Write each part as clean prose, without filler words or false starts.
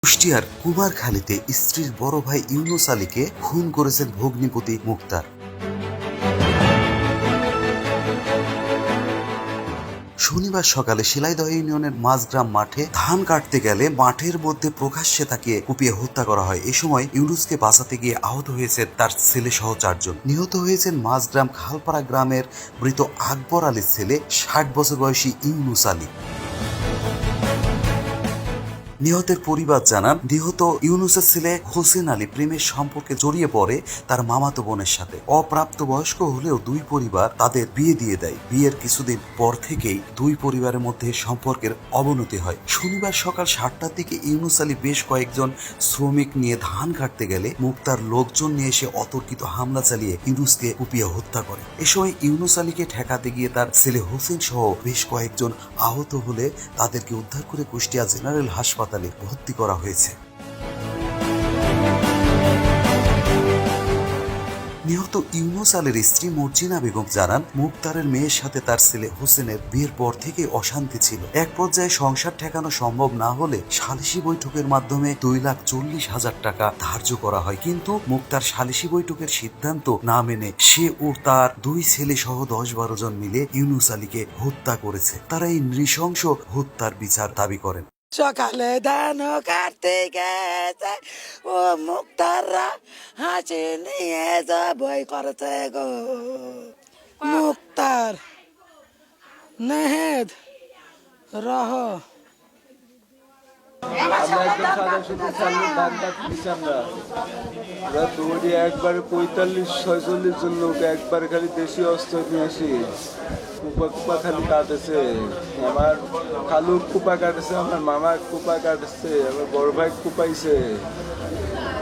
কুষ্টিয়ার কুমারখালীতে স্ত্রীর বড় ভাই ইউনুস আলীকে খুন করেছেন ভগ্নিপতি মুক্তার। শনিবার সকালে শিলাইদহ ইউনিয়নের মাঝগ্রাম মাঠে ধান কাটতে গেলে মাঠের মধ্যে প্রকাশ্যে তাকে কুপিয়ে হত্যা করা হয়। এ সময় ইউনুসকে বাঁচাতে গিয়ে আহত হয়েছেন তার ছেলে সহ 4 জন। নিহত হয়েছেন মাঝগ্রাম খালপাড়া গ্রামের মৃত আকবর আলীর ছেলে 60 বছর বয়সী ইউনুস আলী। নিহতের পরিবার জানান, নিহত ইউনুসের ছেলে হোসেন আলী প্রেমের সম্পর্কে জড়িয়ে পড়ে তার মামাতো বোনের সাথে। অপ্রাপ্ত বয়স্ক হলেও দুই পরিবার তাদের বিয়ে দিয়ে দেয়। বিয়ের কিছুদিন পর থেকেই দুই পরিবারের মধ্যে সম্পর্কের অবনতি হয়। শনিবার সকাল 7টার দিকে ইউনুস আলী বেশ কয়েকজন শ্রমিক নিয়ে ধান কাটতে গেলে মুক্তার লোকজন নিয়ে এসে অতর্কিত হামলা চালিয়ে ইউনুসকে কুপিয়ে হত্যা করে। এ সময় ইউনুস আলীকে ঠেকাতে গিয়ে তার ছেলে হোসেন সহ বেশ কয়েকজন আহত হলে তাদেরকে উদ্ধার করে কুষ্টিয়া জেনারেল হাসপাতালে ভর্তি করা হয়েছে। নিহত ইউনুস আলীর স্ত্রী মর্জিনা বেগম জানান, মুক্তারের মেয়ের সাথে তার ছেলে হোসেনের বিয়ের পর থেকে অশান্তি ছিল। এক পর্যায়ে সংসার ঠেকানো সম্ভব না হলে সালিশি বৈঠকের মাধ্যমে 2,40,000 টাকা ধার্য করা হয়। কিন্তু মুক্তার সালিশি বৈঠকের সিদ্ধান্ত না মেনে সে ও তার দুই ছেলে সহ 10-12 জন মিলে ইউনুস আলীকে হত্যা করেছে। তারা এই নৃশংস হত্যার বিচার দাবি করেন। সকালে ধান কাটতে গেছে ও মুক্তাররা হাসি নিয়ে যা বই করছে গো। মুক্তার নেহেদ রহ আমরা একদম সাদা শুধু চালু ধান কাটতেছি। আমরা দৌড়ি একবারে 45-46 জন লোক একবার খালি দেশি অস্ত্র নিয়ে আসি। কুপা খালি কাটেছে, আমার খালু কুপা কাটেছে, আমার মামা কুপা কাটেছে, আমার বড় ভাই কুপাইছে,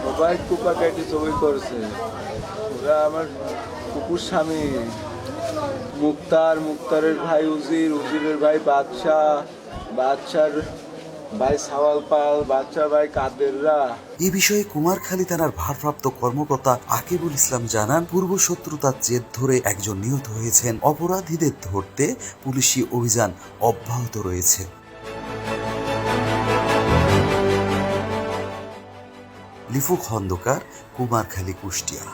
সবাই কুপা কাটি চবই করছে। ওরা আমার কুকুর স্বামী মুক্তারের ভাই উজিরের ভাই বাদশার ভাই সাওয়াল পাল, বাচ্চা ভাই কাদেররা। এ বিষয়ে কুমারখালী থানার ভারপ্রাপ্ত কর্মকর্তা আকিবুল ইসলাম জানান, পূর্ব শত্রুতার জের ধরে একজন নিহত হয়েছেন। অপরাধীদের ধরতে পুলিশি অভিযান অব্যাহত রয়েছে। লিফু খন্দকার, কুমারখালী, কুষ্টিয়া।